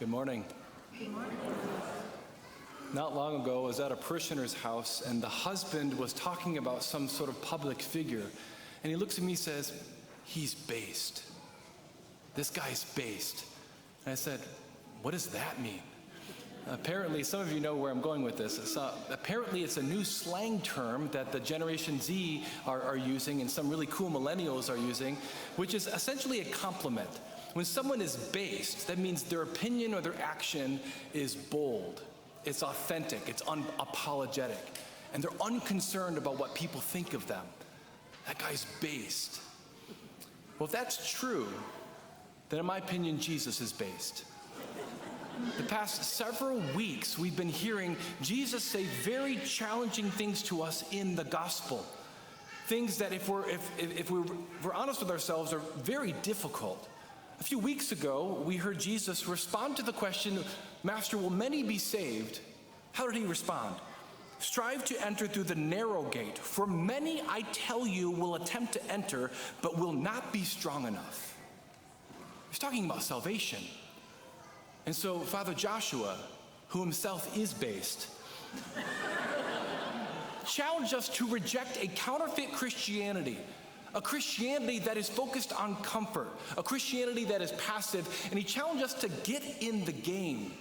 Good morning. Good morning. Not long ago, I was at a parishioner's house, and the husband was talking about some sort of public figure. And he looks at me and says, "He's based. This guy's based." And I said, "What does that mean?" Apparently, some of you know where I'm going with this. Apparently, it's a new slang term that the Generation Z are using, and some really cool millennials are using, which is essentially a compliment. When someone is based, that means their opinion or their action is bold, it's authentic, it's unapologetic, and they're unconcerned about what people think of them. That guy's based. Well, if that's true, then in my opinion, Jesus is based. The past several weeks, we've been hearing Jesus say very challenging things to us in the gospel. Things that if we're honest with ourselves, are very difficult. A few weeks ago, we heard Jesus respond to the question, "Master, will many be saved?" How did he respond? "Strive to enter through the narrow gate, for many, I tell you, will attempt to enter, but will not be strong enough." He's talking about salvation. And so Father Joshua, who himself is based, challenged us to reject a counterfeit Christianity, a Christianity that is focused on comfort, a Christianity that is passive, and he challenged us to get in the game,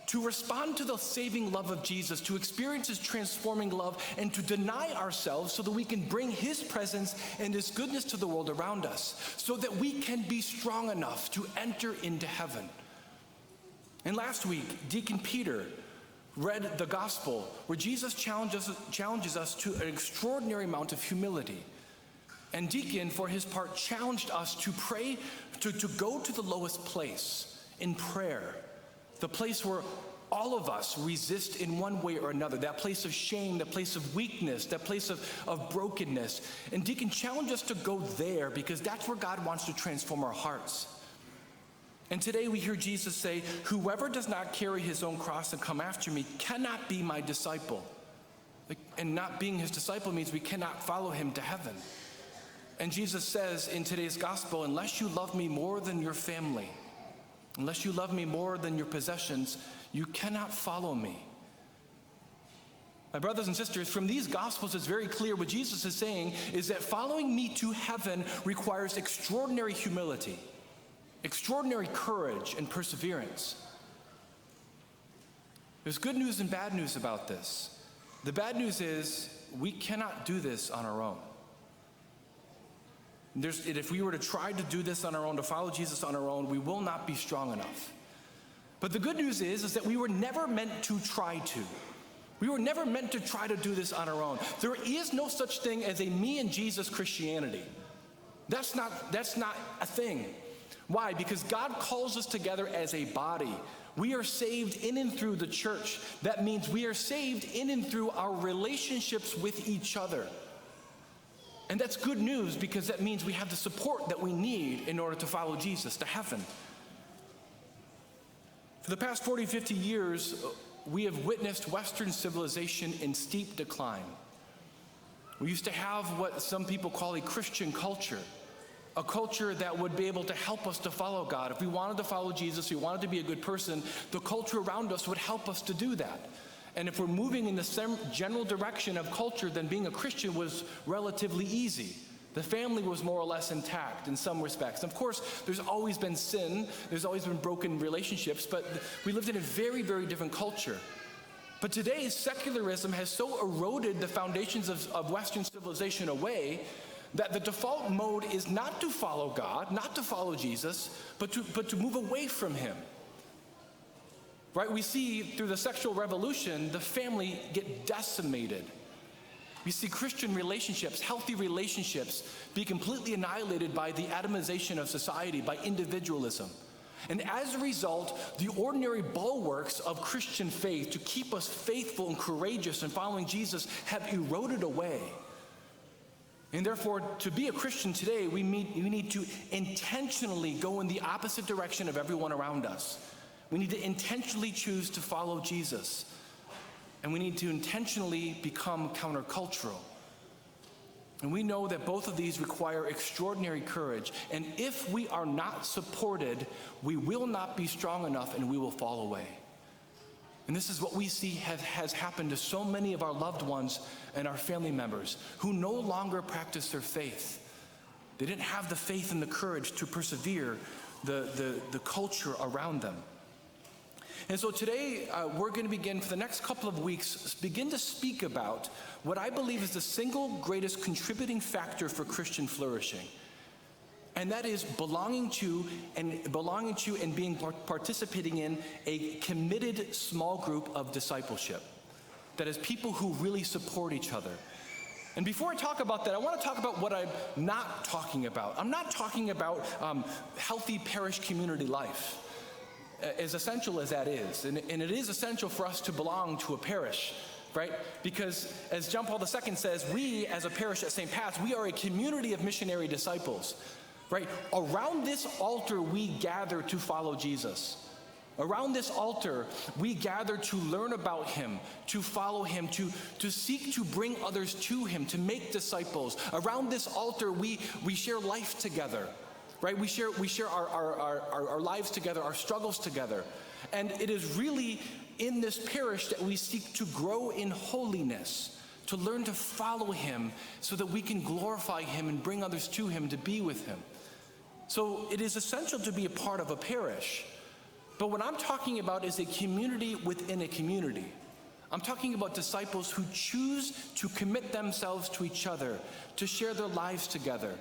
to respond to the saving love of Jesus, to experience his transforming love, and to deny ourselves so that we can bring his presence and his goodness to the world around us, so that we can be strong enough to enter into heaven. And last week, Deacon Peter read the gospel where Jesus challenges us to an extraordinary amount of humility. And Deacon, for his part, challenged us to pray, to go to the lowest place in prayer, the place where all of us resist in one way or another, that place of shame, that place of weakness, that place of brokenness. And Deacon challenged us to go there because that's where God wants to transform our hearts. And today we hear Jesus say, "Whoever does not carry his own cross and come after me cannot be my disciple." And not being his disciple means we cannot follow him to heaven. And Jesus says in today's gospel, "Unless you love me more than your family, unless you love me more than your possessions, you cannot follow me." My brothers and sisters, from these gospels, it's very clear what Jesus is saying is that following me to heaven requires extraordinary humility, extraordinary courage and perseverance. There's good news and bad news about this. The bad news is we cannot do this on our own. If we were to try to do this on our own, to follow Jesus on our own, we will not be strong enough. But the good news is that we were never meant to try to. We were never meant to try to do this on our own. There is no such thing as a me and Jesus Christianity. That's not a thing. Why? Because God calls us together as a body. We are saved in and through the church. That means we are saved in and through our relationships with each other. And that's good news because that means we have the support that we need in order to follow Jesus to heaven. For the past 40, 50 years, we have witnessed Western civilization in steep decline. We used to have what some people call a Christian culture, a culture that would be able to help us to follow God. If we wanted to follow Jesus, we wanted to be a good person, the culture around us would help us to do that. And if we're moving in the same general direction of culture, then being a Christian was relatively easy. The family was more or less intact in some respects. Of course, there's always been sin, there's always been broken relationships, but we lived in a very, very different culture. But today, secularism has so eroded the foundations of Western civilization away that the default mode is not to follow God, not to follow Jesus, but to move away from him. Right? We see through the sexual revolution, the family get decimated. We see Christian relationships, healthy relationships, be completely annihilated by the atomization of society, by individualism. And as a result, the ordinary bulwarks of Christian faith to keep us faithful and courageous in following Jesus have eroded away. And therefore, to be a Christian today, we need to intentionally go in the opposite direction of everyone around us. We need to intentionally choose to follow Jesus. And we need to intentionally become countercultural. And we know that both of these require extraordinary courage. And if we are not supported, we will not be strong enough and we will fall away. And this is what we see has happened to so many of our loved ones and our family members who no longer practice their faith. They didn't have the faith and the courage to persevere the culture around them. And so today, we're going to begin, for the next couple of weeks, begin to speak about what I believe is the single greatest contributing factor for Christian flourishing. And that is belonging to and being participating in a committed small group of discipleship. That is people who really support each other. And before I talk about that, I want to talk about what I'm not talking about. I'm not talking about healthy parish community life, as essential as that is. And it is essential for us to belong to a parish, right? Because as John Paul II says, we as a parish at St. Pat's, we are a community of missionary disciples, right? Around this altar, we gather to follow Jesus. Around this altar, we gather to learn about him, to follow him, to seek to bring others to him, to make disciples. Around this altar, we share life together. Right? We share our lives together, our struggles together. And it is really in this parish that we seek to grow in holiness, to learn to follow him so that we can glorify him and bring others to him to be with him. So it is essential to be a part of a parish. But what I'm talking about is a community within a community. I'm talking about disciples who choose to commit themselves to each other, to share their lives together,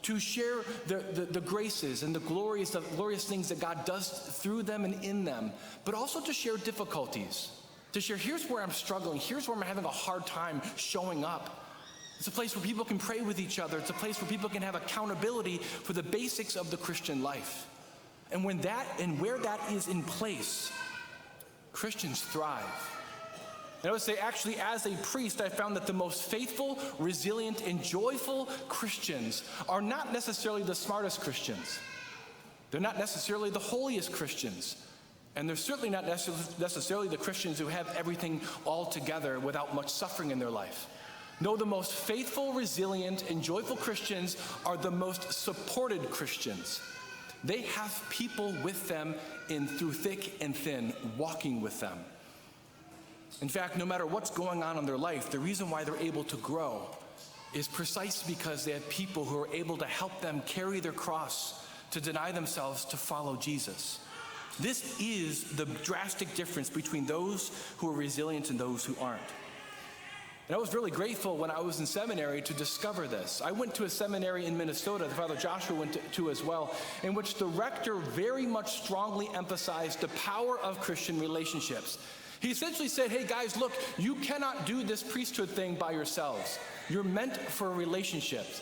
to share the graces and the glorious things that God does through them and in them, but also to share difficulties, to share, here's where I'm struggling, here's where I'm having a hard time showing up. It's a place where people can pray with each other. It's a place where people can have accountability for the basics of the Christian life. And where that is in place, Christians thrive. And I would say, actually, as a priest, I found that the most faithful, resilient, and joyful Christians are not necessarily the smartest Christians. They're not necessarily the holiest Christians. And they're certainly not necessarily the Christians who have everything all together without much suffering in their life. No, the most faithful, resilient, and joyful Christians are the most supported Christians. They have people with them through thick and thin, walking with them. In fact, no matter what's going on in their life, the reason why they're able to grow is precisely because they have people who are able to help them carry their cross, to deny themselves, to follow Jesus. This is the drastic difference between those who are resilient and those who aren't. And I was really grateful when I was in seminary to discover this. I went to a seminary in Minnesota, that Father Joshua went to as well, in which the rector very much strongly emphasized the power of Christian relationships. He essentially said, hey guys, look, you cannot do this priesthood thing by yourselves. You're meant for relationships.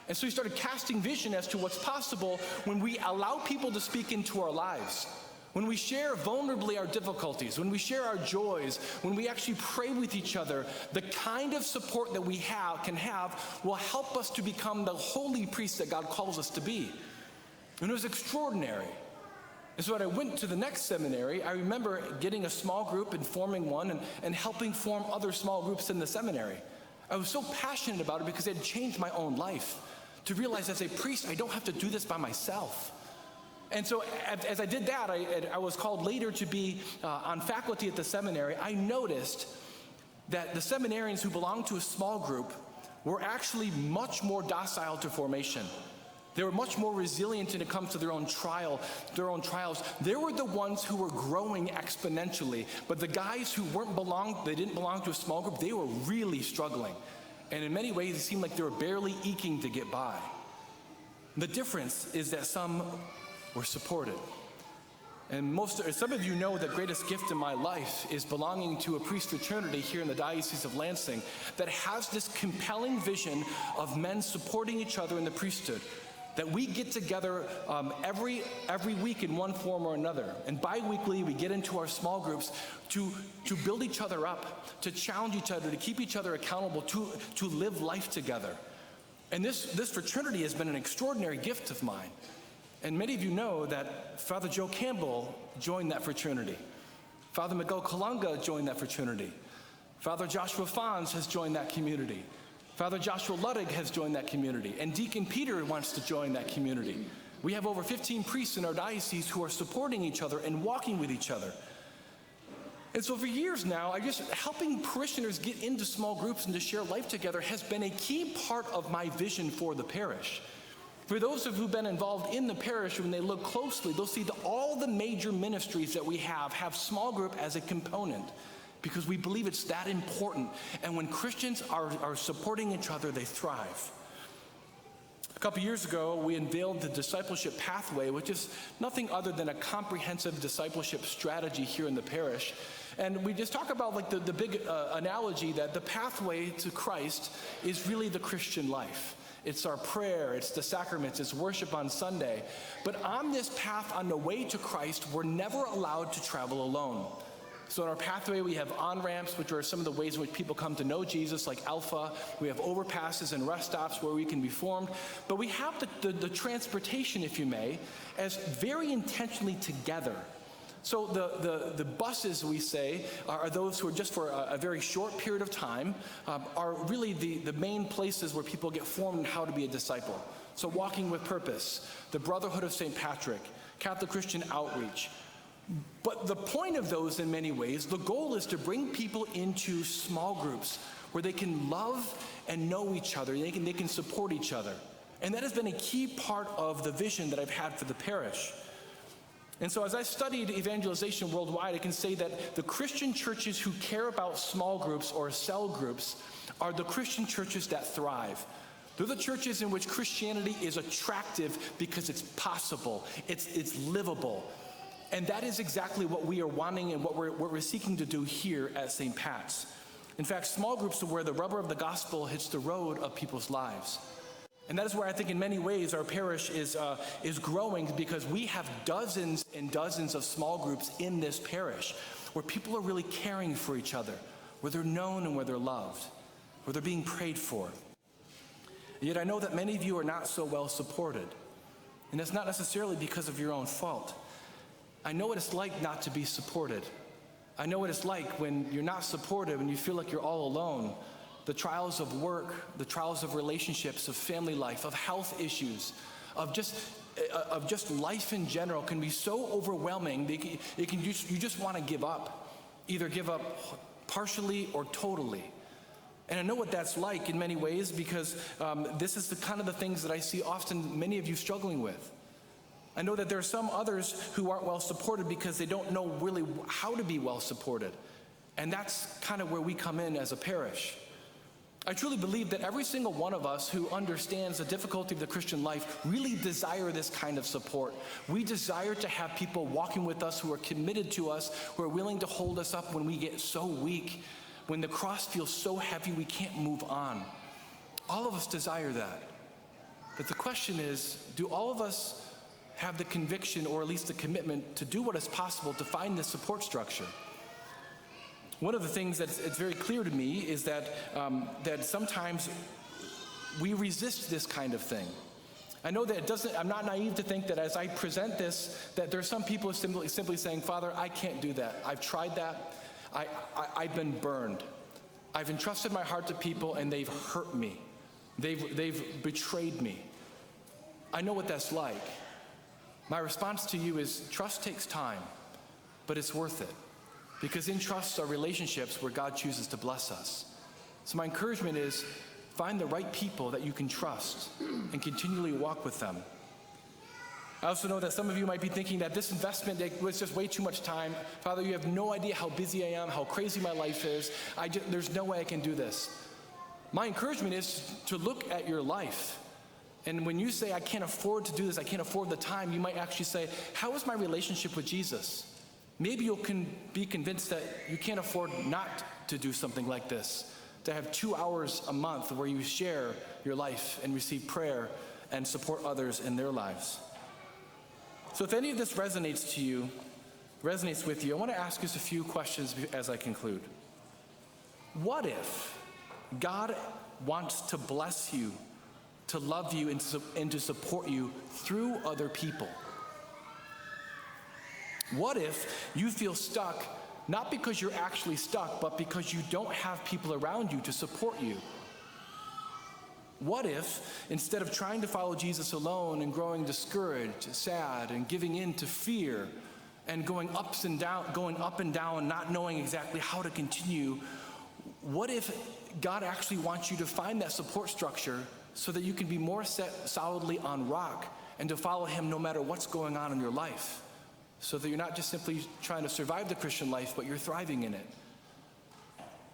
And so he started casting vision as to what's possible when we allow people to speak into our lives. When we share vulnerably our difficulties, when we share our joys, when we actually pray with each other, the kind of support that we can have will help us to become the holy priests that God calls us to be. And it was extraordinary. And so when I went to the next seminary, I remember getting a small group and forming one and helping form other small groups in the seminary. I was so passionate about it because it had changed my own life. To realize as a priest, I don't have to do this by myself. And so as I did that, I was called later to be on faculty at the seminary. I noticed that the seminarians who belonged to a small group were actually much more docile to formation. They were much more resilient when it comes to their own trials. They were the ones who were growing exponentially. But the guys who didn't belong to a small group, they were really struggling. And in many ways, it seemed like they were barely eking to get by. The difference is that some were supported. And some of you know the greatest gift in my life is belonging to a priest fraternity here in the Diocese of Lansing that has this compelling vision of men supporting each other in the priesthood. That we get together every week in one form or another. And bi-weekly, we get into our small groups to build each other up, to challenge each other, to keep each other accountable, to live life together. And this fraternity has been an extraordinary gift of mine. And many of you know that Father Joe Campbell joined that fraternity. Father Miguel Kalunga joined that fraternity. Father Joshua Fons has joined that community. Father Joshua Luddig has joined that community, and Deacon Peter wants to join that community. We have over 15 priests in our diocese who are supporting each other and walking with each other. And so for years now, helping parishioners get into small groups and to share life together has been a key part of my vision for the parish. For those of you who've been involved in the parish, when they look closely, they'll see that all the major ministries that we have small group as a component, because we believe it's that important. And when Christians are supporting each other, they thrive. A couple years ago, we unveiled the discipleship pathway, which is nothing other than a comprehensive discipleship strategy here in the parish. And we just talk about like the big analogy that the pathway to Christ is really the Christian life. It's our prayer, it's the sacraments, it's worship on Sunday. But on this path, on the way to Christ, we're never allowed to travel alone. So in our pathway, we have on-ramps, which are some of the ways in which people come to know Jesus, like Alpha. We have overpasses and rest stops where we can be formed. But we have the transportation, if you may, as very intentionally together. So the buses, we say, are those who are just for a very short period of time, are really the main places where people get formed in how to be a disciple. So Walking with Purpose, the Brotherhood of St. Patrick, Catholic Christian Outreach. But the point of those, in many ways, the goal is to bring people into small groups where they can love and know each other, and they can support each other. And that has been a key part of the vision that I've had for the parish. And so as I studied evangelization worldwide, I can say that the Christian churches who care about small groups or cell groups are the Christian churches that thrive. They're the churches in which Christianity is attractive because it's possible, it's livable. And that is exactly what we are wanting and what we're seeking to do here at St. Pat's. In fact, small groups are where the rubber of the gospel hits the road of people's lives. And that is where I think in many ways our parish is growing, because we have dozens and dozens of small groups in this parish where people are really caring for each other, where they're known and where they're loved, where they're being prayed for. And yet I know that many of you are not so well supported. And it's not necessarily because of your own fault. I know what it's like not to be supported. I know what it's like when you're not supported and you feel like you're all alone. The trials of work, the trials of relationships, of family life, of health issues, of just life in general can be so overwhelming that you just want to give up. Either give up partially or totally. And I know what that's like in many ways, because this is the kind of the things that I see often many of you struggling with. I know that there are some others who aren't well supported because they don't know really how to be well supported. And that's kind of where we come in as a parish. I truly believe that every single one of us who understands the difficulty of the Christian life really desire this kind of support. We desire to have people walking with us who are committed to us, who are willing to hold us up when we get so weak, when the cross feels so heavy we can't move on. All of us desire that. But the question is, do all of us have the conviction, or at least the commitment, to do what is possible to find this support structure? One of the things that's very clear to me is that sometimes we resist this kind of thing. I know that I'm not naive to think that as I present this, that there are some people simply saying, Father, I can't do that. I've tried that. I've been burned. I've entrusted my heart to people and they've hurt me. They've betrayed me. I know what that's like. My response to you is, trust takes time, but it's worth it. Because in trust are relationships where God chooses to bless us. So my encouragement is, find the right people that you can trust and continually walk with them. I also know that some of you might be thinking that this investment was just way too much time. Father, you have no idea how busy I am, how crazy my life is. There's no way I can do this. My encouragement is to look at your life. And when you say, I can't afford to do this, I can't afford the time, you might actually say, how is my relationship with Jesus? Maybe you can be convinced that you can't afford not to do something like this, to have 2 hours a month where you share your life and receive prayer and support others in their lives. So if any of this resonates with you, I want to ask us a few questions as I conclude. What if God wants to bless you, to love you, and to support you through other people? What if you feel stuck, not because you're actually stuck, but because you don't have people around you to support you? What if, instead of trying to follow Jesus alone and growing discouraged, sad, and giving in to fear, and going up and down, not knowing exactly how to continue, what if God actually wants you to find that support structure so that you can be more set solidly on rock and to follow him no matter what's going on in your life, so that you're not just simply trying to survive the Christian life, but you're thriving in it?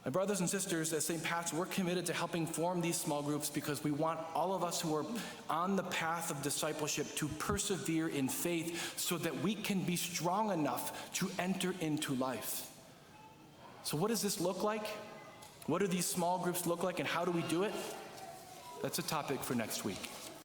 My brothers and sisters, at St. Pat's, we're committed to helping form these small groups because we want all of us who are on the path of discipleship to persevere in faith so that we can be strong enough to enter into life. So what does this look like? What do these small groups look like, and how do we do it? That's a topic for next week.